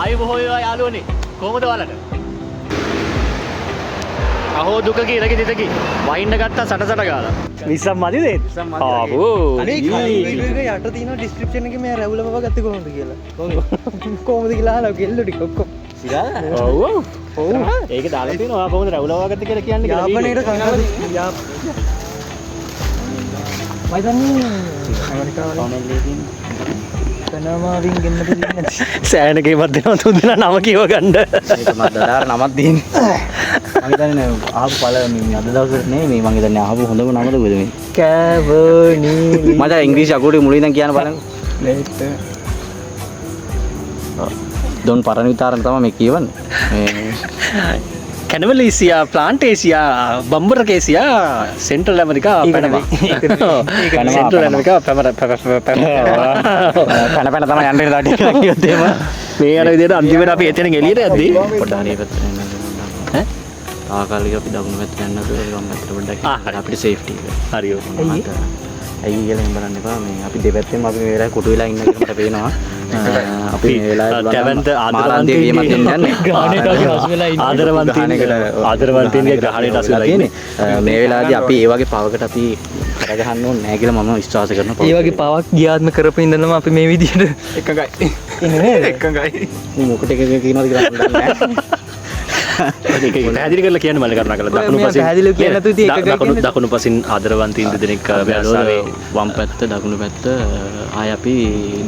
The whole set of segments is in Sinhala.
ආයි බොහෝ වේවා යාළුවනේ. කොහොමද ඔයාලට? අහෝ දුක කීරකි දිතකි. වයින්න ගත්තා සට ගාලා. 20ක් මදිද? 20ක් මදි. ආවෝ. අනේ කලින් යට තියෙන ඩිස්ක්‍රිප්ෂන් එකේ මම රැවුල බව ගත්තේ කොහොමද කියලා. කොහොමද කියලා අහලා ගෙල්ලු ටික ඔක්කොම. සිරා? ඔව් ඔව්. ඒක දාලා තියෙනවා. ඔයා කොහොමද රැවුල බව ගත්තේ කියලා කියන්නේ කියලා. යාපනයේට කංගා යාප. මයිදන්නේ ඇමරිකාවල කනමාවින් ගෙන්න දෙන්නේ සෑනකේවත් දෙනවා තුන් දෙනා නම කියව ගන්න. ඒක මම දඩාර නමක් දෙන්නේ. මම හිතන්නේ ආපු පළ මේ අද දවසට නෙමෙයි මම හිතන්නේ ආපු හොඳම නමද කොහෙද මේ? කැවනි මට ඉංග්‍රීසි අකුරේ මුලින් ඉඳන් කියන්න බලන්න. ලේට් දොන් පරණ විතරක් තමයි මේ කියවන්නේ. කැනවලීසියා ප්ලාන්ටේසියා බම්බරකේසියා සෙන්ට්‍රල් ඇමරිකා පැනමා. සෙන්ට්‍රල් ඇමරිකා පැන තමයි යන්නේ දාටි කියලා කිව්වොත් එහෙම. මේ අර විදිහට අන්තිමට අපි එතන එළියට යද්දී පොඩ්ඩක් හරිය පැත්තට යන්න ඈ තාකාලික අපි දකුණු පැත්තට යන්නද වම් පැත්තට පොඩ්ඩක් අපිට සේෆ්ටි එක. හරියෝ. ඇයි කියලා එහෙම බලන්න එපා. මේ අපි දෙපැත්තෙම අපි මේ වෙලාවේ කොටු වෙලා ඉන්න කියලා මට පේනවා. අපි මේ වෙලාවේ කැවන්ත ආදරවන්තයෙක් වීමත් යන්නේ. ග්‍රහණයට අපි හසු වෙලා ඉන්නේ. ආදරවන්තයින්ගේ ග්‍රහණයට හසු වෙලා ඉන්නේ. මේ වෙලාවේදී අපි ඒ වගේ පවකට අපි කරගහන්න ඕනේ නැහැ කියලා මම විශ්වාස කරනවා. ඒ වගේ පවක් ගියාත්ම කරපු ඉඳන්ම අපි මේ විදිහට එකඟයි. ඉන්නේ එකඟයි. මේ මොකට එක කියනවාද කියලා මම දන්නේ නැහැ. ඒක පැහැදිලි කරලා කියන්න මම කරුණා කරලා දකුණු පසින් පැහැදිලිව කියන්න නැතුව ඉතින් එකයි දකුණු පසින් ආදරවන්තයින් දෙදෙනෙක් වැස්සාවේ වම් පැත්ත දකුණු පැත්ත ආය අපි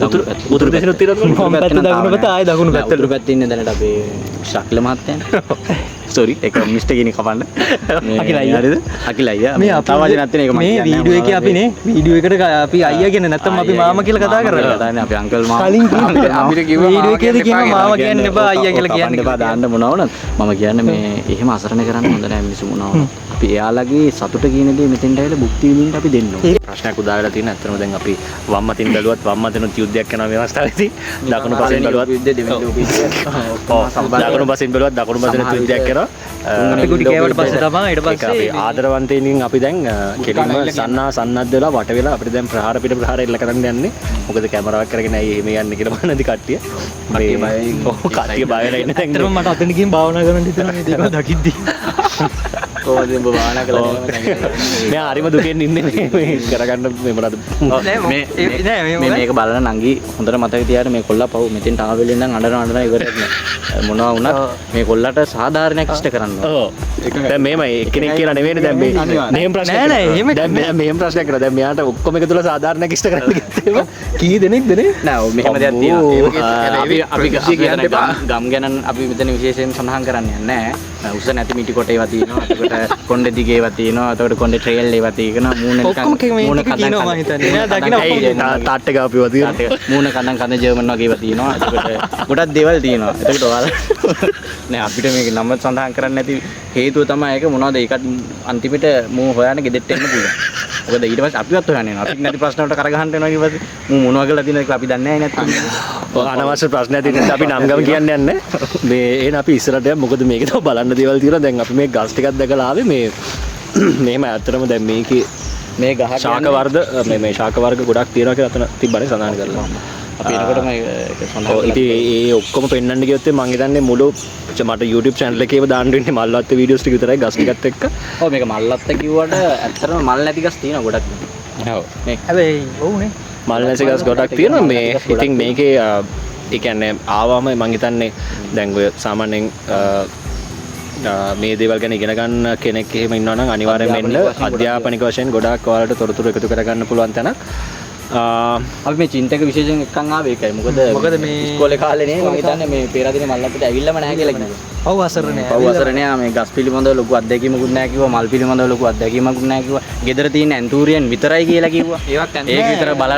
දකුණු පැත්ත උතුරු දෙසිනුත් තියෙනවා වම් පැත්ත දකුණු පැත්ත ආයෙ දකුණු පැත්ත උතුරු පැත්තේ ඉන්නේ දැනට අපේ ශක්ල මහත්තයා. සෝරි ඒක මිස්ටේක් ඉන්නේ කපන්න. අකිල අයියා. හරිද? අකිල අයියා. මේ තව වචනක් තියෙන එක මම මේ වීඩියෝ එකේ අපි නේ වීඩියෝ එකට අපි අයියා කියන්නේ නැත්තම් අපි මාමා කියලා කතා කරලා. කතානේ අපි අංකල් මාමා. කලින් කිව්වා අපිට කිව්වා වීඩියෝ එකේදී කියනවා මාමා කියන්න එපා අයියා කියලා කියන්න එපා දාන්න මොනවා වුණත් මම කියන්නේ මේ එහෙම අසරණ කරන්න හොඳ නැහැ මිනිස්සු මොනවා වුණත්. අපි එයාලගේ සතුට කියන දේ මෙතෙන්ට ඇවිල්ලා භුක්ති විඳින්න අපි දෙන්න ඕනේ. ප්‍රශ්නයක් උදා වෙලා තියෙන ඇත්තටම දැන් අපි වම් අතින් බැලුවත් වම් අතිනුත් යුද්ධයක් යනවා මේ අවස්ථාවේදී දකුණු පසින් බැලුවත් දකුණු පසින් බැලුවත් දකුණු පසින් යුද්ධයක් කරනවා. අපි කුටි කෑවට පස්සේ තමයි ඊට ඒක අපි පස්සේ ආදරවන්තයින් අපි දැන් කෙලින්ම සන්නද්ධ වෙලා වට වෙලා අපිට දැන් ප්‍රහාර පිට ප්‍රහාර එල්ල කරන්න යන්නේ. මොකද කැමරාවක් කරගෙන ඇයි එහෙම යන්නේ කියලා බලන්නදි කට්ටිය. කට්ටිය බය වෙලා ඉන්නේ දැන්. ඇත්තටම මට අතන ගිහින් භාවනා කරන්න හිතෙනවා මේ දේවල් දකිද්දි. කොහොමද උඹ භාවනා කරලා මෙයා හරිම දුකෙන් ඉන්නේ මේ කරගන්න මේ මොනවද මේක බලන නංගි හොඳට මතක තියාගන්න මේ කොල්ලා පව් මෙතෙන්ට ආවෙල ඉඳන් අඬන ඉවරයක් නෑ මොනවා වුණත් මේ කොල්ලට සාධාරණයක් ඉෂ්ට කරන්න ඔව් දැන් මේමයි එක්කෙනෙක් කියලා නෙවෙයිනේ දැන් මේ මෙහෙම ප්‍රශ්නයක් නෑ නෑ එහෙම දැන් මෙහෙම ප්‍රශ්නයක් කරා දැන් මෙයාට ඔක්කොම එකතුලා සාධාරණයක් ඉෂ්ට කරන්න කිව්වම කී දෙනෙක්ද නේ නෑ ඔව් මෙහෙම දෙයක් තියෙනවා අපි ගම් ගැන අපි මෙතන විශේෂයෙන් සඳහන් කරන්නේ නැහැ උස නැති මිටි කොට ඒවා තියෙනවා එතකොට කොණ්ඩේ දිගේ ඒවා තියෙනවා එතකොට කොණ්ඩේ ට්‍රේල් ඒවා තියෙනවා මූණ කියනවා මම හිතන්නේ නෑ දකින්න තාට්ට ගාපියවා තියෙනවා මූණ කඳන් ජර්මන් වගේ ඒවා තියෙනවා එතකොට ගොඩක් දේවල් තියෙනවා එතකොට ඔයාලා නෑ අපිට මේක නම සඳහන් කරන්න නැති හේතුව තමයි ඒක මොනවද ඒකට අන්තිමට මූ හොයන්න ගෙදෙට්ට එන්න පුළුවන් මොකද ඊට පස්සේ අපිවත් හොයන්නේ නැහැ අපිට නැති ප්‍රශ්න වලට කරගහන්න වෙනවා ඊට පස්සේ මූ මොනවා කරලා තියෙනවද කියලා අපි දන්නේ නැහැ නැත්නම් අනවශ්‍ය ප්‍රශ්න ඇති නිසා අපි නම් ගම කියන්නේ නැහැ මේ එහෙනම් අපි ඉස්සරහට යමු මොකද මේකේ තව බලන්න දේවල් තියෙනවා දැන් අපි මේ ගස් ටිකක් දැකලා ආවේ මේ මෙහෙම ඇත්තටම දැන් මේකේ මේ ගහ ශාක වර්ග මේ ශාක වර්ග ගොඩක් තියෙනවා කියලා අතන තිබ්බනේ සඳහන් කරලා අපි එනකොටම ඒක සඳහන් ඉතින් ඒ ඔක්කොම පෙන්වන්න ගියොත් මම හිතන්නේ මුළු මට YouTube channel එකේම දාන්න වෙන්නේ මල්වත්ත වීඩියෝස් ටික විතරයි ගස් ටිකත් එක්ක. ඔව් මේක මල්වත්ත කිව්වට ඇත්තටම මල් නැති ගස් තියෙනවා ගොඩක්. ඔව්. මේ හැබැයි ඔව්නේ මල් නැති ගස් ගොඩක් තියෙනවා මේ ඉතින් මේකේ ඒ කියන්නේ ආවම මම හිතන්නේ දැන් ඔය සාමාන්‍යයෙන් මේ දේවල් ගැන ඉගෙන ගන්න කෙනෙක් එහෙම ඉන්නවා නම් අනිවාර්යෙන් මෙන්න අධ්‍යාපනික වශයෙන් ගොඩාක් ඔයාලට තොරතුරු එකතු කරගන්න පුළුවන් තැනක්. අපි මේ චින්තක විශේෂයෙන් එක්කන් ආවේ ඒකයි. මොකද මේ ඉස්කෝලේ කාලේ නේ මම හිතන්නේ මේ පෙරදිනේ මල්ලත්තට ඇවිල්ලාම නැහැ කියලා කිව්වා. පව් අසරණේ පව් අසරණේ මේ ගස් පිළිබඳව ලොකු අත්දැකීමකුත් නැහැ කිව්වා. මල් පිළිබඳව ලොකු අත්දැකීමකුත් නැහැ කිව්වා. ගෙදර තියෙන ඇන්තූරියන් විතරයි කියලා කිව්වා. ඒක විතර බල.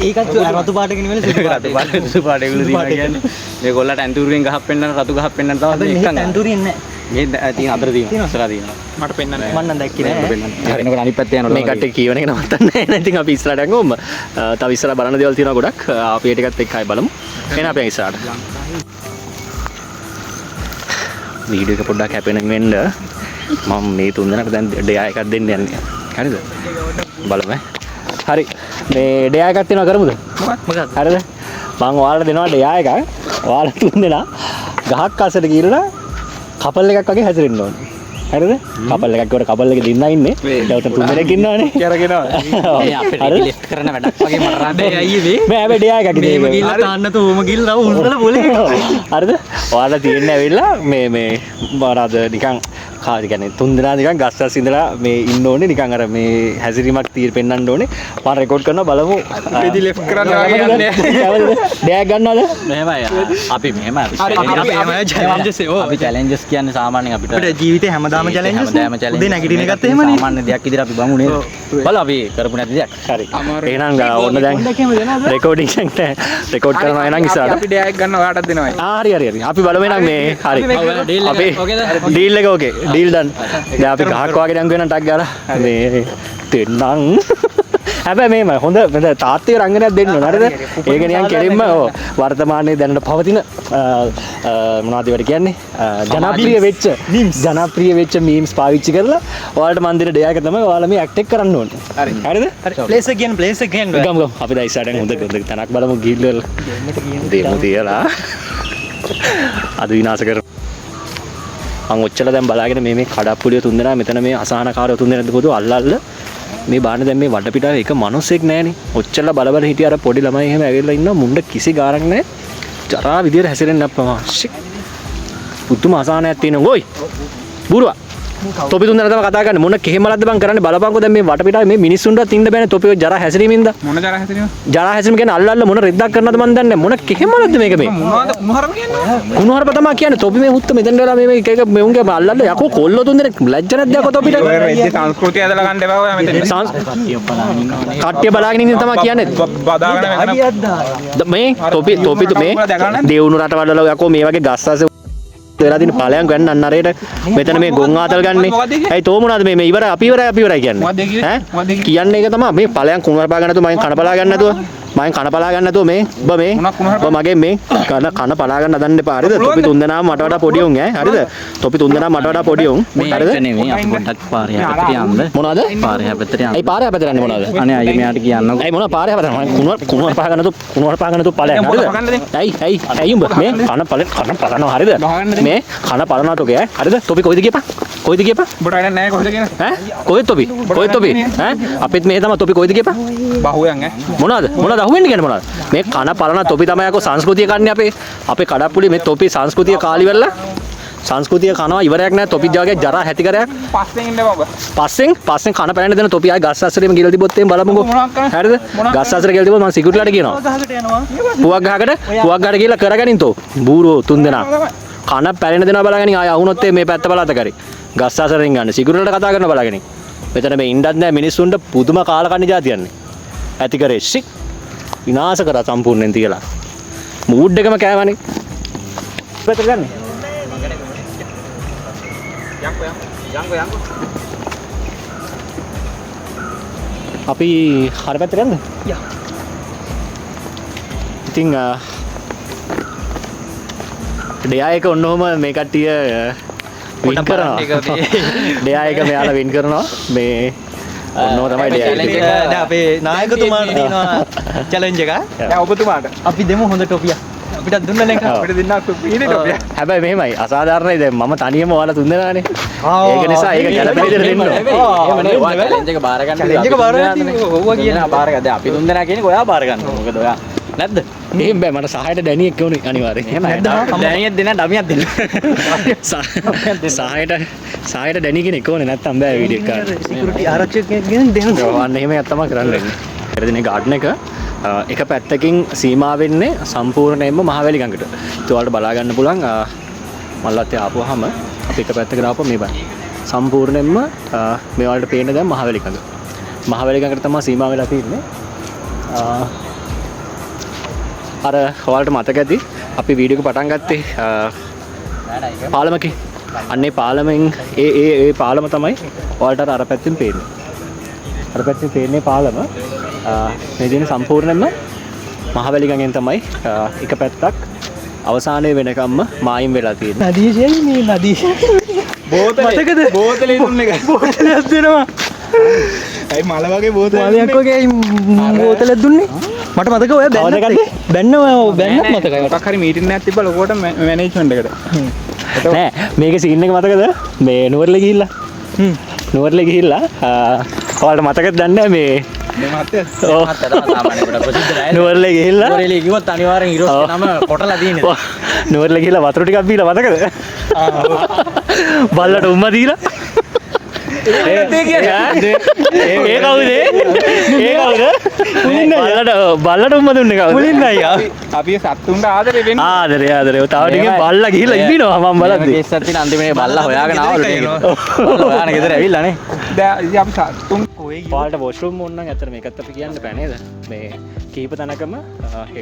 ඒකත් රතු පාටක නෙවෙයි සුදු පාට ඒගොල්ලෝ දිනා කියන්නේ. මේ ගොල්ලන්ට ඇන්තූරියෙන් ගහක් පෙන්නන රතු ගහක් පෙන්නන තමයි එක්කන් ඇන්තූරියන් නැහැ. මේ තියෙන අතර තියෙනවා. ඉස්සරහා තියෙනවා. මට පෙන්නන්න මම නම් දැක්කේ නෑ. එනකොට අනිත් පැත්තේ යනවා. මේ කට්ටිය කියවන එක නවත්තන්නේ නැහැ. ඉතින් අපි ඉස්සරහට යමු. තව ඉස්සරහ බලන්න දේවල් තියෙනවා ගොඩක්. අපි ඒ ටිකත් එක්ක ආයි බලමු. එහෙනම් අපි ඉස්සරහට. වීඩියෝ එක පොඩ්ඩක් හැපෙනින් වෙන්න මම මේ තුන් දෙනාට දැන් ඩෙයා එකක් දෙන්න යන්නේ. හරිද? බලමු. හරි. මේ ඩෙයා එකක් තියෙනවා කරමුද? මොකක්ද? හරිද? මම ඔයාලට දෙනවා ඩෙයා එකක්. ඔයාලා තුන් දෙනා ගහක් අසට ගිහලා කපල් එකක් වගේ හැසිරෙන්න ඕනේ. හරිද? කපල් එකක් වල කපල් එකේ දින්නා ඉන්නේ. ඊට තුන් දෙනෙක් ඉන්නවනේ. කරගෙනවා. ඒ අපේ ලිෆ්ට් කරන වැඩක් වගේ මට රාදේ අයියේ මේ හැබැයි ඩියා එකක් ඉතින් මේම ගිල්ල තාන්න තෝ ඕම ගිල්ල උල්වල පොලේ. හරිද? ඔයාලා තියෙන්නේ ඇවිල්ලා මේ මොනවාද නිකන් කාද කියන්නේ තුන් දෙනා නිකන් ගස්සස් ඉඳලා මේ ඉන්න ඕනේ නිකන් අර මේ හැසිරීමක් තීර පෙන්වන්න ඕනේ. මම රෙකෝඩ් කරනවා බලමු. ඉදි ලිෆ්ට් කරන්න වගේ යන්නේ. ඩියා ගන්නවද? මෙහෙමයි. අපි මෙහෙමයි. අපි චැලෙන්ජස් කියන්නේ සාමාන්‍යයෙන් අපිට ජීවිතේ හැමදාම චැලෙන්ජස් හැමදාම challenge. උදේ නැගිටින එකත් එහෙමනේ සාමාන්‍ය දෙයක් විදිහට අපි බමු නේද? බලන්න අපි කරපු නැති දෙයක්. හරි. එහෙනම් ඕන්න දැන් රෙකෝඩින් එකට රෙකෝඩ් කරනවා එහෙනම් ඉස්සරහට. අපි ඩයක් ගන්න ඔයාටත් දෙනවා. හරි හරි හරි. අපි බලමු එහෙනම් මේ හරි. අපි ඩීල් එක ඕකේ. Deal done. දැන් අපි ගහක් වගේ ඩංගු වෙන ටක් ගාලා මේ දෙන්නම්. හැබැයි මේම හොඳ තාත්තික රංගනයක් දෙන්න ඕන හරිද? ඒක නිකන් කෙලින්ම වර්තමානයේ දැනට පවතින මොනවද ඒවට කියන්නේ? ජනප්‍රිය වෙච්ච මීම්ස් පාවිච්චි කරලා ඔයාලට මන් දෙන ඩේ එක තමයි ඔයාලා මේ ඇක්ට් එක කරන්න ඕනේ. හරිද? ප්ලේස් again ගමු අපි දැන් ඉස්සරහින් හොඳ තැනක් බලමු ගිහිල්ලා දෙමු තියලා අද විනාශ කර මං ඔච්චර දැන් බලාගෙන මේ කඩප්පුලිය තුන්දෙනා මෙතන මේ අසහනකාරයෝ තුන්දෙනා පොදු අල්ලල්ල මේ බාන දැන් මේ වටපිටාවේ එක මිනිස්සෙක් නැහනේ. ඔච්චර බල හිටිය අර පොඩි ළමයි එහෙම ඇවිල්ලා ඉන්නවා මුණ්ඩ කිසි ගාණක් නැහැ. ජරා විදියට හැසිරෙන්න අප්පමා. පුදුම අසහනයක් තියෙනවා. ඔයි. බුරුවා. තොපි තුන්දෙනා තමයි කතා කරන්නේ. මොන කෙහෙමලක්ද බං කරන්නේ බලපංකෝ දැන් මේ වටපිටාවේ මේ මිනිස්සුන්ටත් ඉන්න බෑනේ තොපි ජරා හැසිරීමින්ද. මොන ජරා හැසිරීම? ජරා හැසිරීම කියන්නේ අල්ලල්ල මොන රෙද්දක් කරනවද මන් දන්නේ නැහැ. මොන කෙහෙමලක්ද මේක මේ? මොනවද කුණුහරුප කියන්නේ? කුණුහරුප තමයි කියන්නේ. තොපි මේ හුත්ත මෙතෙන් වෙලා මේ එක එක මෙවුන්ගේ අල්ලල්ල යකෝ කොල්ලෝ තුන්දෙනෙක් ලැජ්ජ නැද්ද යකෝ තොපිට? ඔය රෙද්ද සංස්කෘතිය ඇදලා ගන්න එපා ඔයා මෙතන. කට්ටිය බලාගෙන ඉන්න තමයි කියන්නේ. බදාගෙන වෙන මේ තොපි මේ දේවුණු රටවල් වල යකෝ මේ වගේ ගස් අස්සේ වෙලා දින ඵලයන් ගන්න අන්න අරේට මෙතන මේ ගොන් ආතල් ගන්නේ. ඇයි තෝ මොනවද මේ ඉවරයි අපි ඉවරයි කියන්නේ. ඈ කියන්නේ ඒක තමයි මේ ඵලයන් කුණුහරුපා ගන්න නැතුව මම කන පලා ගන්න නැතුව මම කන පලා ගන්න නැතුව මේ ඔබ මගේ මේ කන පලා ගන්න හදන්න එපා හරිද? තොපි තුන්දෙනාම මට වඩා පොඩි උන් හරිද? තොපි තුන්දෙනාම මට වඩා පොඩි උන් හරිද? නෙමෙයි අපි පොඩ්ඩක් පාරේ හැපෙතට යන්න. මොනවද? පාරේ හැපෙතට යන්න. ඇයි පාරේ හැපෙතට යන්නේ මොනවද? අනේ අයියේ මෙයාට කියන්නකෝ. ඇයි මොනවද පාරේ හැපෙතට? කුණුහරුපා ගන්න නැතුව ඵලයන් හරිද? ඇයි උඹ මේ කන පලනවා හරිද? මේ කන පලනවා තෝගේ හරිද? තොපි කොයිද කියපන්? ඔබට වැඩක් නැහැ කොහෙද කියන? ඈ කොහෙද තොපි ඈ අපිත් මේ තමයි තොපි කොයිද කියපන්? බහුවයන් මොනවද අහුවෙන්නේ කියන්නේ මොනවද මේ කන පලන තොපි තමයි අකෝ සංස්කෘතිය කන්නේ අපේ කඩප්පුලි මේ තොපි සංස්කෘතිය කාලි වෙලා සංස්කෘතිය කනවා ඉවරයක් නැහැ තොපි ජාගේ ජරා හැටි කරයක් පස්සෙන් ඉන්න බබ පස්සෙන් කන පැලෙන්න දෙන තොපි ආයි ගස් අස්සරේම ගිහලා තිබොත් එම් බලමුකෝ හරිද ගස් අස්සරේ ගිහලා තිබොත් මම සිකියුරිටිලාට කියනවා පුවක් ගහකට ගිහලා කරගනින් තෝ බූරෝ තුන් දෙනා කන පැලෙන්න දෙනවා බලාගෙන ආය අහුනොත් මේ පැත්ත බලත කරේ ගස් අස්සරෙන් ගන්න සිකියුරිටිලාට කතා කරනවා බලාගෙන මෙතන මේ ඉන්නත් නැහැ මිනිස්සුන්ට පුදුම කාලකන්ණි જાතියන්නේ ඇති කරේ ෂික් විනාශ කරා සම්පූර්ණයෙන් තියලා මූඩ් එකම කෑවනේ පැත්තට ගන්න යංගෝ අපි හර පැත්තට යන්න ඉතින් ඩෙයා එක ඔන්නෝම මේ කට්ටිය වින් කරනවා ඩෙයා එක මෙයාලා වින් කරනවා මේ ඔන්නෝ තමයි ඩෙයා අපේ නායකතුමාට දෙනවා චැලෙන්ජ් එක. දැන් ඔබතුමාට අපි දෙමු හොඳ टोपिයක්. අපිට දුන්න නේ අපිට දෙන්න ඊනේ ටොපිය. හැබැයි මෙහෙමයි අසාධාරණයි දැන් මම තනියම ඔයාලා තුන් දෙනානේ. ඒක නිසා ඒක ගැළපෙන විදිහට දෙන්න ඕනේ. චැලෙන්ජ් එක බාර ගන්න. චැලෙන්ජ් එක බාර ගන්න. ඔව්වා කියන බාර ගන්න. දැන් අපි තුන් දෙනා කියන්නේ ඔයා බාර ගන්න. මොකද ඔයා නැද්ද? එහෙම බෑ මට සහයට ඩැනියෙක් ඕනේ අනිවාර්යෙන්. එහෙම නැද්ද? ඩැනියෙක් දෙන්න ඩමියක් දෙන්න. සහයට ඩැනි කෙනෙක් ඕනේ නැත්තම් බෑ වීඩියෝ එක ගන්න. සිකියුරිටි ආරක්ෂකයෙක් ගෙන දෙන්න. අන්න එහෙම එකක් තමයි කරන්න වෙන්නේ. පෙරදිනේ ගාඩන් එක පැත්තකින් සීමා වෙන්නේ සම්පූර්ණයෙන්ම මහවැලි ගඟට. ඒක ඔයාලට බලා ගන්න පුළුවන් මල්ලත්තේ ආපුවාම අපි එක පැත්තකට ආපුවා මේ බලන්න. සම්පූර්ණයෙන්ම මේ වලට පේන දැන් මහවැලි ගඟ. මහවැලි ගඟට තමයි සීමා වෙලා තියෙන්නේ. අර ඔයාලට මතක ඇති අපි වීඩියෝ එක පටන් ගත්තේ පාලමකින්. අන්නේ පාලමෙන් ඒ පාලම තමයි ඔයාලට අර පැත්තෙන් පේන්නේ. අර පැත්තෙන් පේන්නේ පාලම. මේ දින සම්පූර්ණයෙන්ම මහවැලි ගඟෙන් තමයි එක පැත්තක් අවසානයේ වෙනකම්ම මායිම් වෙලා තියෙන්නේ. නදීෂයි මේ නදීෂ. මතකද? බෝතලේ දුන්නේ එක. බෝතලයක් දෙනවා. ඇයි මල වගේ බෝතලයක් වගේ බෝතලයක් දුන්නේ? මට මතක ඔය බැන්න බැන්න මතකයි මොකක් හරි මීටින් එකක් තිබ්බ ලොකෝට මැනේජ්මන්ට් එකට. නෑ මේක සීන් එක මතකද මේ නුවරට ගිහිල්ලා නුවරට ගිහිල්ලා ඔයාලට මතකද දන්නේ මේ මේ මහත්තයා නුවරට ගිහිල්ලා නුවරට කිව්වොත් අනිවාර්යෙන් ඊරෝස් නම කොටලා තියෙන්නේ. නුවරට ගිහිල්ලා වතුර ටිකක් බීලා මතකද? බල්ලට උම්ම දීලා ඒ කවුද? ඒ කවුද? බල්ලට උම්ම දුන්නේ කවුද? මුලින්ම අයියා අපි සත්තුන්ට ආදරේ වෙන්නේ. ආදරේ තව ටිකෙන් බල්ලා ගිහිල්ලා ඉන්නවා මම බලද්දි. කේස් එකක් තියෙන අන්තිමේ බල්ලා හොයාගෙන ආවලු ටික. බල්ලා හොයාගෙන ගෙදර ඇවිල්ලා නේ. දැන් ඉතින් අපි සත්තුන් ඔයාලට වොෂ්රූම් ඕන නම් ඇත්තට මේකත් අපි කියන්න බෑ නේද? මේ කීප තැනකම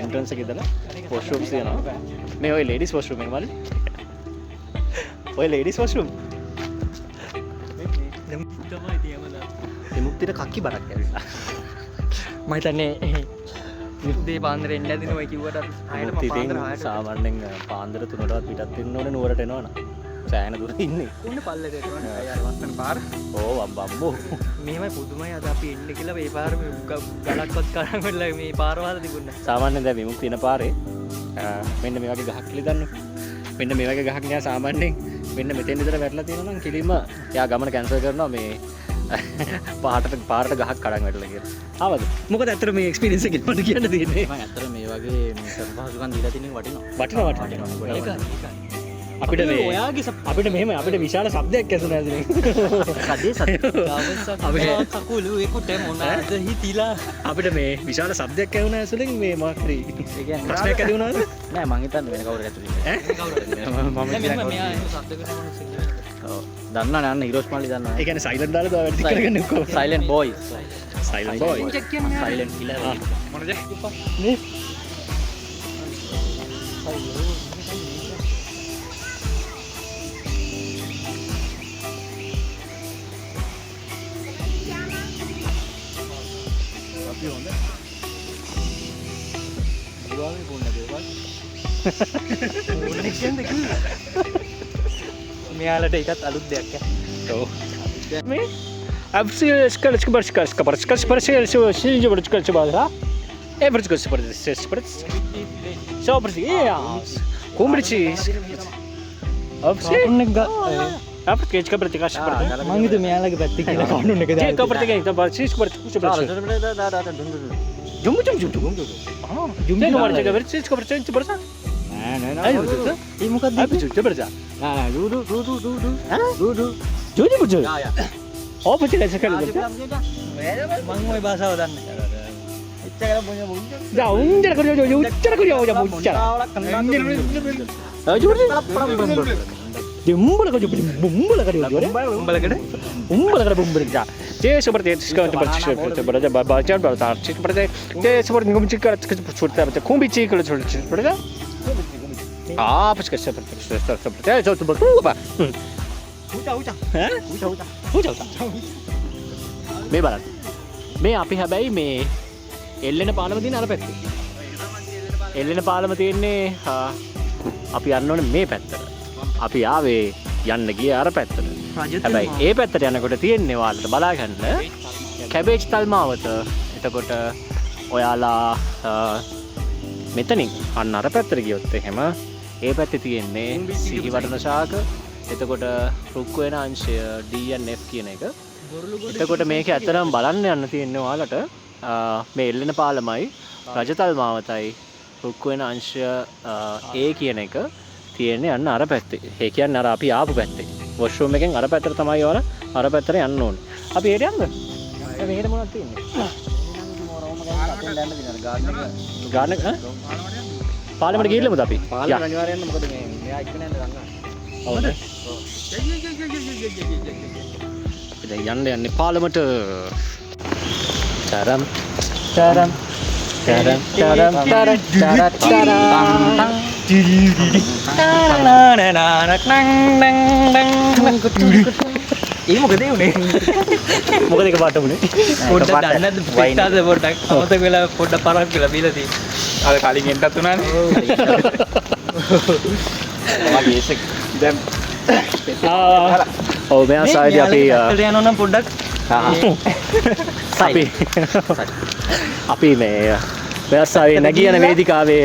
එන්ට්‍රන්ස් එකේ ඉඳලා වොෂ්රූම්ස් තියෙනවා. මේ ඔය ලේඩීස් වොෂ්රූම් එක මල්ලි. ඔය ලේඩීස් වොෂ්රූම්. මුක්තිට කක්කි බරක් ඇවිල්ලා. මම හිතන්නේ උදේ පාන්දර එන්න ඇදින ඔය කිව්වට ඉතින් සාමාන්‍යයෙන් පාන්දර 3ටවත් පිටත් වෙන්න ඕනේ නුවරට එනවනම්. සෑහෙන දුර ඉන්නේ. උන්න පල්ලෙට එනවා ලස්සන පාර. ඕ අම්බම්බෝ. මෙහෙමයි පුදුමයි අද අපි එන්න කියලා මේ පාර ගලක්වත් කරන් වෙලා මේ පාරවල් තිබුණා. සාමාන්‍යයෙන් දැන් විමුක්ති එන පාරේ මෙන්න මේ වගේ ගහක් කියලා දන්නු. මෙන්න මේ වගේ ගහක් නෑ සාමාන්‍යයෙන් මෙන්න මෙතෙන් ඉඳලා වැටලා තියෙනවා නම් කිලිම එයා ගමන කැන්සල් කරනවා මේ පාරට ගහක් කඩන් වැටලා කියලා. ආවද? මොකද ඇත්තට මේ එක්ස්පීරියන්ස් එක මට කියන්න තියෙන්නේ. මම ඇත්තට මේ වගේ මේ සර්පහසුකම් දීලා තියෙන වටිනවා. වටිනවා. අපිට මේ අපිට මෙහෙම අපිට විශාල શબ્දයක් ඇසුණා ඇතුලේ. කඩේ සත් කකුලු ඒකට මොනවද හිතිලා අපිට මේ විශාල શબ્දයක් ඇහුණා ඇසුලෙන් මේ මොකක් හරි ප්‍රශ්නයක් ඇති වුණාද? නෑ මං හිතන්නේ වෙන කවුරු ඇතුලේ. ඔව් දන්නවනේ අන්න ඊරෝස් මල්ලි දන්නවා. ඒ කියන්නේ සයිලන්ට් දාලා දාලා වැඩි කරගන්න ඔක්කොම. Silent boys. Silent boy. Silent killer. මොනද? නේ මෙයාලට එකත් අලුත් දෙයක් ඔව්. මේ Absolut මං හිතුවේ මෙයාලගේ පැත්තේ කියලා කවුරුන් එක ඒ මොකක්ද මං ওই භාෂාව මේ බලන්න මේ අපි හැබැයි මේ එල්ලෙන පාලම තියෙන අර පැත්තේ එල්ලෙන පාලම තියෙන්නේ අපි යන්න ඕනේ මේ පැත්තට අපි ආවේ යන්න ගියේ අර පැත්තට හැබැයි ඒ පැත්තට යනකොට තියෙන්නේ ඔයාලට බලා ගන්න කැබේජ් තල්මාවත එතකොට ඔයාලා මෙතනින් අන්න අර පැත්තට ගියොත් එහෙම ඒ පැත්තේ තියෙන්නේ සිහිවටන ශාක එතකොට රුක්ක වෙන අංශය DNF කියන එක එතකොට මේක ඇත්තටම බලන්න යන්න තියෙන්නේ ඔයාලට මේ එල්ලෙන පාලමයි රජතල් මාවතයි රුක්ක වෙන අංශය A කියන එක තියෙන්නේ අන්න අර පැත්තේ. ඒ කියන්නේ අර අපි ආපු පැත්තේ. වොෂ්රූම් එකෙන් අර පැත්තට තමයි ඔයාලා අර පැත්තට යන්න ඕනේ. අපි ඒට යන්නද? මෙහෙට මොනවද තියෙන්නේ? ගාන එක පාලමට ගිහිල්ලමුද අපි? පාලම අනිවාර්යයෙන් මොකද මේ මෙයා එක්කනේ යන්න ගන්නවා. හවුද? දැන් යන්නේ පාලමට තරම් තරම් තරම් තරම් තරම් ඒ මොකද උනේ මොකද එක පාට උනේ පොඩ්ඩක් දන්නේ නැද්ද පිටාද පොඩ්ඩක් අමතක වෙලා පොඩ්ඩක් පරක් කියලා බීලා තියෙන්නේ අර කලින් එන්නත් උනානේ මගේ ඒසෙක් දැන් ඔව් මෙයා සයිඩ් අපි යනවා නම් පොඩ්ඩක් අපි මේ වැස්සාවේ නැගී යන වේදිකාවේ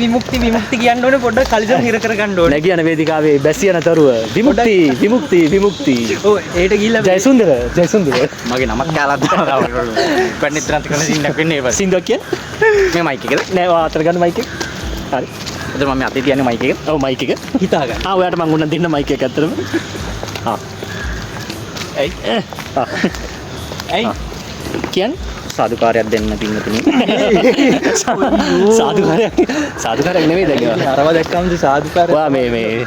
විමුක්ති කියන්න ඕනේ පොඩ්ඩක් කලිසම් හිර කර ගන්න ඕනේ. නැගී යන වේදිකාවේ බැසියන තරුව විමුක්ති ඔව් ඒට ගිහිල්ලා ජයසුන්දර මගේ නමක් කාලත් පන්නේ ත්‍රාන්ත කරන සින්නක් වෙන්නේ බස් සින්දුවක් කියන්නේ මේ මයික් එකද නෑ ඔය අතර ගන්න මයික් එක හරි එතන මම අතේ තියන්නේ මයික් එක ඔව් මයික් එක හිතා ගන්න. ඔයාට මං උන්න දෙන්න මයික් එක ඇත්තටම ඇයි? කියන්නේ සාදුකාරයක් දෙන්න පින්නතුනි සාදුකාරයක් නෙමෙයි දැන් ඒවා. අරව දැක්කම සාදුකාර. ඔයා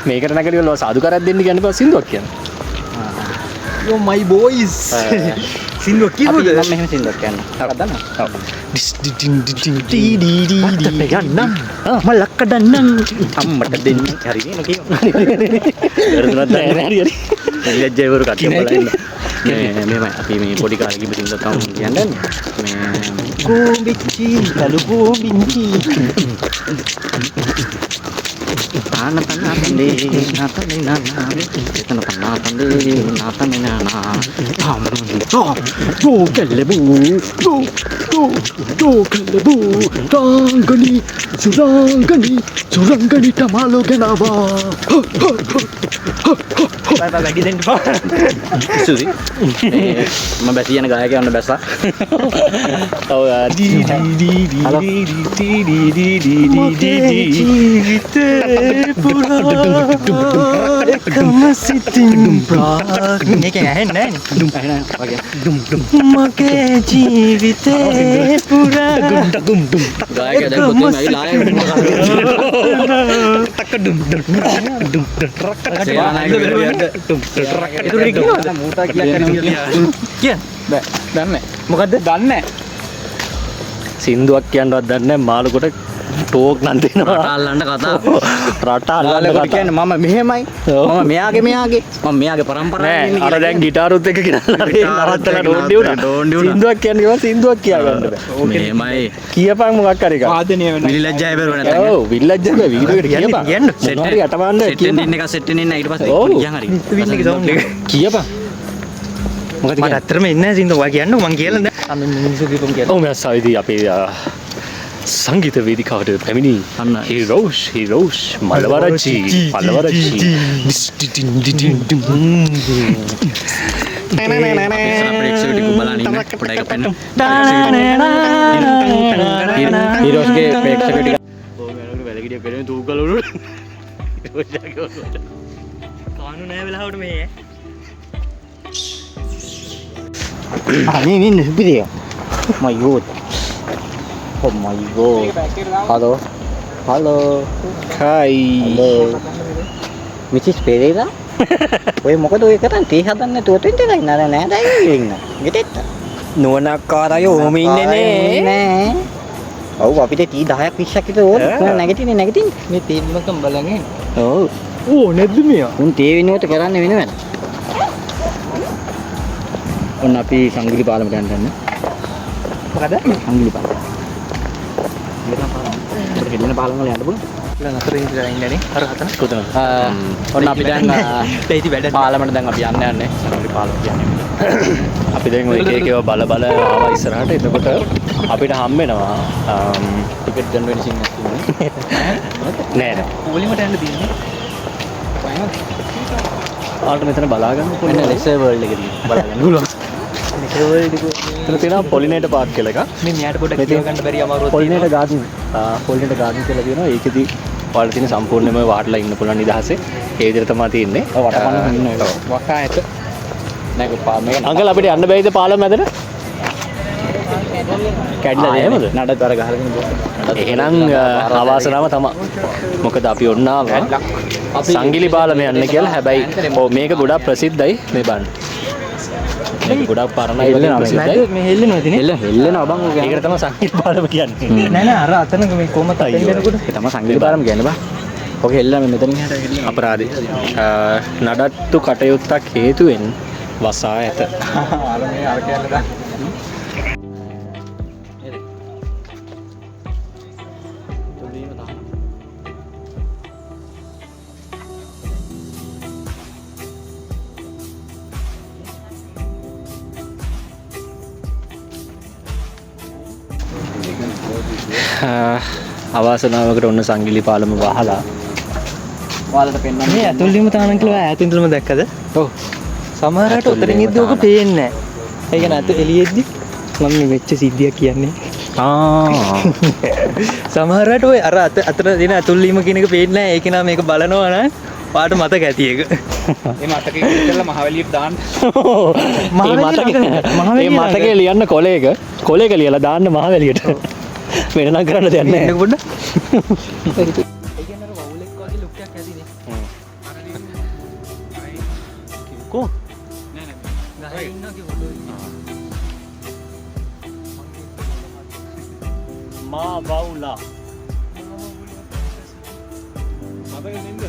මේකට නැගලිවල සාදුකාරයක් දෙන්න කියන්නේ පස්සේ සින්දුවක් කියන්නේ. යෝ මයි බොයිස්. සින්දුවක් කිව්වද? අපි මම මෙහෙම සින්දුවක් කියන්න හදන්න මලක්කඩන්නම් අම්මට දෙන්න හරි නේ කියනවා හරි ලැජ්ජයිවරු කට්ටිය බලන්න මේ අපි මේ පොඩි කාලේ කිව්ව සින්දුවක් තමයි කියන්නේ මේ කෝඹිච්චි කළු කෝඹිච්චි. නාතනේ සුරංගනි තමාලෝ ගෙනවා වැඩි දෙන්න බා. සුසි මම බැසි යන ගායකයා වන්න බැස්සා ඔව් එකම සිතින් මේක ඇහෙන්නේ නැහැ මගේ ජීවිතේ පුරා ගායකයා දැන් පොතේ ඇවිල්ලා දන්නේ මොකද්ද? දන්නේ සින්දුවක් කියන්නවත් දන්නේ නැහැ මාළුකොට ටෝක් නම් දෙනවා අල්ලන්න කතා රට අල්ලන්න අල්ලන්න කතා කියන්නේ මම මෙහෙමයි මම මෙයාගේ මම මෙයාගේ පරම්පරාවේ නෑ අර දැන් ගිටාරුත් එක්ක ගෙනල්ලා නවත්තලා ඩෝන්ඩි උනා සින්දුවක් කියන්නේ කිව්වා සින්දුවක් කියා ගන්න බෑ මෙහෙමයි කියපන් මොකක් හරි එකක් වාදනය වෙන විලිලජ්ජය බැරුව නැත්නම් ඔව් විල්ලජ්ජක වීඩියෝ එකට කියපන් සෙට් හරි අටවන්න සෙට් ඉන්න එක සෙට් ඉන්න ඊට පස්සේ ඔව්. කියන් හරි වින්න එක සවුන්ඩ් එක. කියපන් මොකද මට කියන්නේ ඇත්තටම එන්නේ නැහැ සින්දුව. ඔයා කියන්න මං කියලා දැන්. අන්න මිනිස්සු දීපම් කියලා. ඔව් මම සාවිදී අපේ සංගීත වේදිකාවට පැමිණි අන්න. හිරෝෂ් මලවරච්චි ප්‍රේක්ෂකටික බලන්න ඉන්න පොඩ්ඩක් එක පෙන්න හීරෝස්ගේ ප්‍රේක්ෂක ටික ඕම යනකොට වැලගිඩිය පෙරෙන තූකලුණු කානු නැහැ වෙලාවට මේ. අනේ නින්න සුපිරිය my god oh my god hello hi Mrs. Pereira ඔය මොකද ඔය කරන් තේ හදන්න නැතුව තෙන්ට ගිහින් නෑ නෑ ඉන්න ගෙටෙත්ත නුවණක්කාරය ඕම නෑ ඔව් අපිට තී 10ක් 20ක් විතර ඕන කොහොම නැගිටින්නේ මේ තේමකම් බලන්නේ. ඔව් ඕ නැද්ද මෙයා? උන් තේ විනෝත කරන්න වෙනවද ඔන්න අපි සංගිලි පාලමට යන්න මොකද? සංගිලි පාලම මෙතන හෙල්ලෙන පාලම වල යන්න පුළුවන් ඉතින් අතර ඉඳලා ඉන්නනේ. අර හතන. කොතන ඔන්න අපි දැන් දෙයිති වැඩ. පාලමට දැන් අපි යන්නේ සංගිලි පාලම කියන්නේ අපි දැන් ඔය එක එක ඒවා බල ආවා ඉස්සරහට එතකොට අපිට හම් වෙනවා ටිකට් ගන්න වෙන සින්නක් තියෙනවා නෑ පොලිමට යන්න තියෙන්නේ. ආට මෙතන බලා ගන්න මෙන්න පුළුවන් ලෙසර් වර්ල්ඩ් එකේ තියෙන බලන්න පුළුවන් එතන තියෙනවා පොලිනේටර් පාර්ක් කියලා එකක් මේ මෙයාට පොඩ්ඩක් කියව ගන්න බැරි අමාරුවක් පොලිනේටර් ගාඩන් කියලා තියෙනවා ඒකෙදි ඔයාලට තියෙන සම්පූර්ණයෙන්ම වාටලා ඉන්න පුළුවන් නිදහසේ ඒ විදිහට තමයි තියෙන්නේ ඔව් වටපන්න ඉන්න එක වකා ඇත. නේද මේක අංකල් අපිට යන්න බැයිද පාලම මැදට කැඩිලා නේද නඩත් අර ගහගෙන බෝ එහෙනම් අවාසනාව තමයි මොකද අපි ඔන්න ආවා සංගිලි පාලම යන්න කියලා හැබැයි ඔව් මේක ගොඩක් ප්‍රසිද්ධයි මේ බන් මේක ගොඩක් පරණයි වගේ ප්‍රසිද්ධයි මේ හෙල්ලෙනවද නේ? හෙල්ලෙනවා බං ඔය ඒකට තමයි සංගීත පාලම කියන්නේ නෑ නෑ අර අතන මේ කොහමද තෙන්නකොට ඒක තමයි සංගීත පාලම කියන්නේ බං ඔක හෙල්ලන මෙතනින් එහාට හෙල්ලන අපරාධි නඩත්තු කටයුත්තක් හේතුවෙන් වසා ඇත අර මේ අර කියන්න දා. අවාසනාවකට ඔන්න සංගිලි පාලම වහලා ඔයාලට පෙන්වන්න මේ ඇතුළේම තානම් කියලා ඈතින් ඉඳලම දැක්කද? ඔව් සමහරට උතරින් ඉද්දි ඔක පේන්නේ නැහැ. ඒ කියන්නේ අත එළියෙද්දි මම මේ වෙච්ච සිද්ධියක් කියන්නේ. සමහරට ඔය අර අතර දෙන ඇතුළේම කියන එක පේන්නේ නැහැ. ඒක නා මේක බලනවා නම් පාට මතක ඇති ඒක. ඒ මතකේ ඉස්සෙල්ලා මහවැලියට දාන්න. ඒ මතකේ ලියන්න කොලේක ලියලා දාන්න මහවැලියට වෙනනම් කරන්න දෙයක් නැහැ. එන්න පොඩ්ඩක්. ඒ කියන්නේ අර වවුලෙක් වගේ ලුක් එකක් ඇතිනේ. කො නෑ ගහේ ඉන්නවා කි ෆොටෝ එකේ. මා වවුලා මතකේ නේද?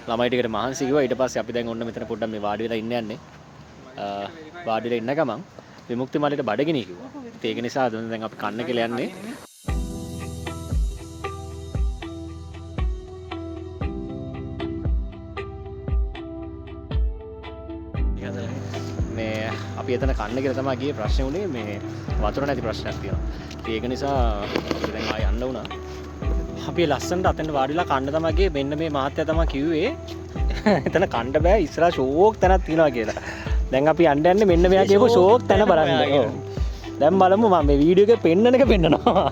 ළමයි ටිකට මහන්සි කිව්වා. ඊට පස්සේ අපි දැන් ඔන්න මෙතන පොඩ්ඩක් මේ වාඩි වෙලා ඉන්න යන්නේ. වාඩි වෙලා ඉන්න ගමන් විමුක්ති මාලේට බඩගිනි කිව්වා. ඒක නිසා දැන් අපි කන්න කියලා යන්නේ. මේ අපි එතන කන්න කියලා තමයි ගියේ. ප්‍රශ්නේ උනේ මේ වතුර නැති ප්‍රශ්නයක් තියෙනවා. ඒක නිසා අපි දැන් ආයෙ යන්න වුණා. අපි ලස්සනට අතෙන්ට වාඩිලා කන්න තමයි ගියේ. මෙන්න මේ මහත්තයා තමයි කිව්වේ එතන කන්න බෑ ඉස්සරහා ෂෝක් තැනක් තියෙනවා කියලා. දැන් අපි යන්නේ මෙන්න මෙයා කියපු ෂෝක් තැන බලන්න. ඔව්. දැන් බලමු මම මේ වීඩියෝ එකේ පෙන්නන එක පෙන්නනවා.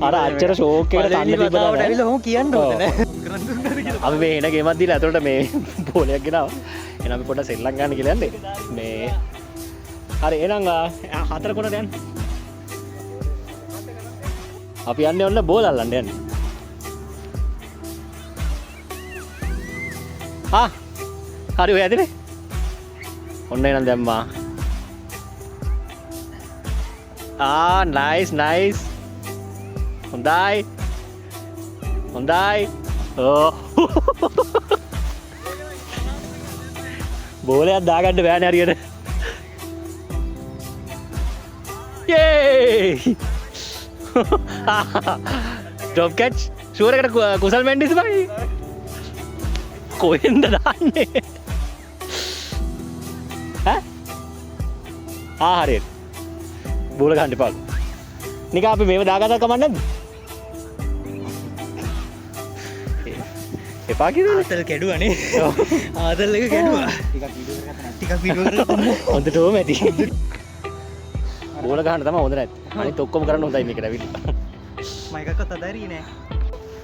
අර අච්චර ෂෝක් එකට කන්න දීපදා ඇවිල්ලා ඔහොම කියන්න ඕනේ නෑ. අපි මේ එන ගේමක් දීලා අතට මේ බෝලයක් ගෙනාවා. එහෙනම් අපි පොඩ්ඩක් සෙල්ලම් ගන්න කියලා යන්නේ. මේ හරි එහෙනම් 4 කොනට යන්න. අපි යන්නේ ඔන්න බෝල අල්ලන්න යන්නේ. හරි ඔය ඇදනේ. ඔන්න එහෙනම් දැම්මා. නයිස්. හොඳයි. බෝලයක් දාගන්න බෑනේ හරියට. යේ! ඩ්‍රොප් කැච් ෂුවර් එකට කුසල් මෙන්ඩිස් බයි. කොහෙන්ද දාන්නේ? හරියට. බෝල ගන්න එපා. නිකන් අපි මේව දාගත්තා කමක් නැද්ද? එපා කියනනේ. ආතල් කැඩුවානේ. ආතල් එක කැඩුවා. ටිකක් වීඩියෝ කරගන්න. හොඳටම ඇති. බෝල ගන්න තමයි හොඳ නැත්තේ. අනිත් ඔක්කොම කරන්න හොඳයි මේකට ඇවිල්ලා. මම එකක්වත් අදාරියේ නෑ.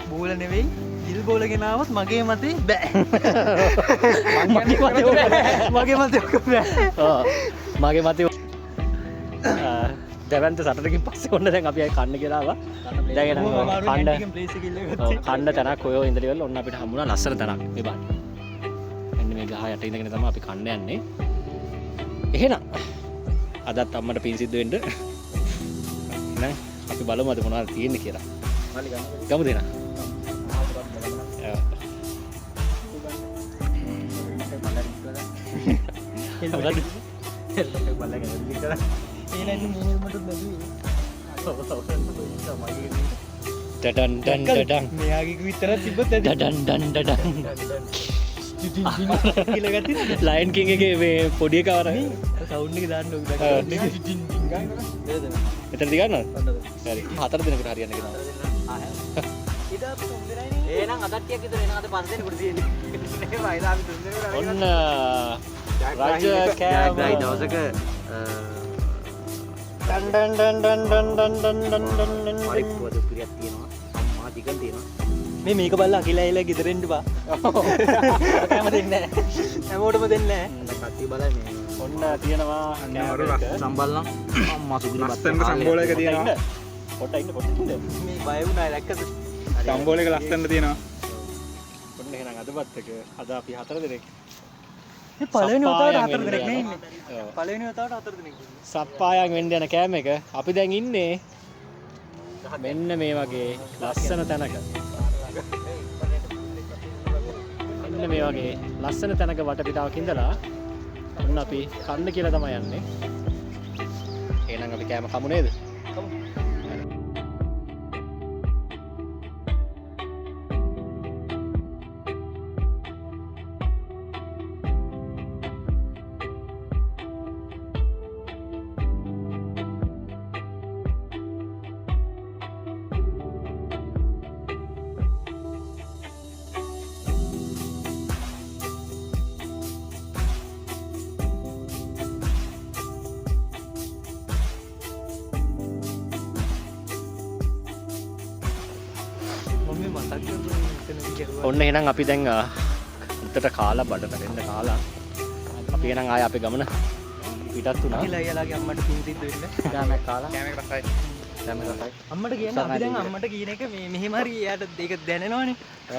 බෝල නෙවෙයි දිල් බෝල ගෙනාවත් මගේ මතේ බෑ. මගේ මතේ ඔක බෑ. මගේ මතේ දැවන්ත සටනකින් පස්සේ ඔන්න දැන් අපි ආයි කන්න කියලා ආවා. දැන් එනවා කන්න තැනක් ඔය ඉඳලා ඉවරලා ඔන්න අපිට හම්බුණා ලස්සන තැනක් මේ බලන්න. මෙන්න මේ ගහ යට ඉඳගෙන තමයි අපි කන්න යන්නේ. එහෙනම් අදත් අම්මට පින් සිද්ධ වෙන්න නෑ අපි බලමු අද මොනවද තියෙන්නේ කියලා. ගමු දෙනා. ඩඩන් මෙයාගේ විතර තිබ්බත් ඇති. ඩඩන් කියලා ගත්තේ ලයන් කිං එකේ මේ පොඩි එක අර සවුන්ඩ් එක දාන්න ඕක. එතන දිගන්නවද? හරි. 4 දිනකට හරියන්න ගෙනාවා. එහෙනම් අදත් ටිකක් විතර එන අද 5 දෙනෙකුට තියෙන්නේ. නේ වයිද අපි 3 දෙනෙකුට ඔන්න රාජ කෑම දවසක පරිප්පුවද පිරියක් තියෙනවා. අම්මා දිගන් තියෙනවා. මේක බලලා අකිලා එලා ගෙදර එන්න බා. හැම දෙන්නේ නැහැ. හැමෝටම දෙන්නේ නැහැ. කට්ටිය බලන්නේ. ඔන්න තියෙනවා සම්බල් නම් අම්මා සුදුලි ලස්සනට සම්බෝල එක තියෙනවා. පොට්ට ඉන්න පොට්ට ඉන්න. මේ බය වුණා දැක්කද? සම්බෝල එක ලස්සනට තියෙනවා. ඔන්න එහෙනම් අදපත් එක අද අපි 4 දෙනෙක් මේ පළවෙනි වතාවට 4 දෙනෙක් නේ ඉන්නේ. පළවෙනි වතාවට 4 දෙනෙක් ඉන්නේ. සප්පායන් වෙන්න යන කෑම එක අපි දැන් ඉන්නේ මෙන්න මේ වගේ ලස්සන තැනක. මෙන්න මේ වගේ ලස්සන තැනක වටපිටාවක ඉඳලා ඔන්න අපි කන්න කියලා තමයි යන්නේ. එහෙනම් අපි කෑම කමු නේද? ඔන්න එහෙනම් අපි දැන් උත්තර කාලා බඩ පැලෙන්න කාලා අපි එහෙනම් ආය අපේ ගමන පිටත් වුණා. ඊළඟලාගේ අම්මට පින් සිද්ධ වෙන්න. කෑමක් කාලා කැමරා රසයි. කෑමක් රසයි. අම්මට කියන්න අපි දැන් අම්මට කියන එක මේ මෙහෙම හරි එයාට ඒක දැනෙනවනේ.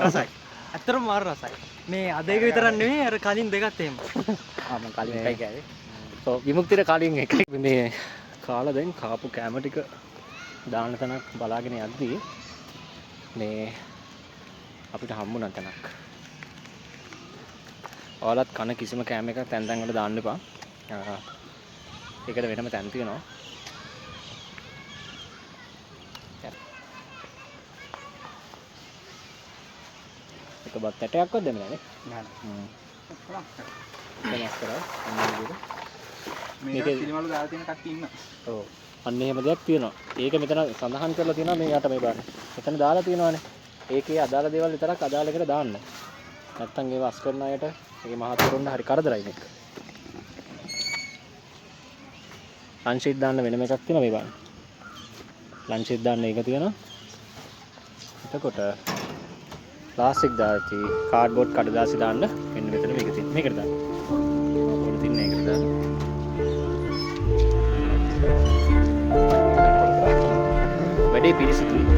රසයි. ඇත්තටම මාර රසයි. මේ අද එක විතරක් නෙවෙයි අර කලින් දෙකත් එහෙම. මම කලින් එකයි කෑවේ. ඔව් විමුක්තියට කලින් එකයි මේ කාලා දැන් කාපු කෑම ටික දාන්න තැනක් බලාගෙන යද්දී මේ අපිට හම්බුණා තැනක්. ඔයාලත් කන කිසිම කෑම එකක් තැන් තැන් වල දාන්න එපා. ඒකට වෙනම තැන් තියෙනවා. එක බත් ඇටයක්වත් දෙන්නේ නැහැ නේ. වෙනස් කරා. මේක පිළිමවල දාලා තියෙන කට්ටිය ඉන්නවා. ඔව්. අන්න එහෙම දෙයක් තියෙනවා. ඒක මෙතන සඳහන් කරලා තියෙනවා මේ යට මේ බලන්න. මෙතන දාලා තියෙනවානේ. ඒකේ අදාළ දේවල් විතරක් අදාළ එකට දාන්න. නැත්තම් ඒව අස් කරන අයට ඒ මහත්තුරුන්ට හරි කරදරයි මේක. ලන්ච් එකක් දාන්න වෙනම එකක් තියෙනවා මේ බලන්න. ලන්ච් එකක් දාන්න ඒක තියෙනවා. එතකොට ප්ලාස්ටික් දාති කාඩ්බෝඩ් කඩදාසි දාන්න මෙන්න මෙතන මේක තියෙනවා. මේකට දාන්න. මොකද තින්නේ ඒකට දාන්න. වැඩේ පිරිසිදුයි.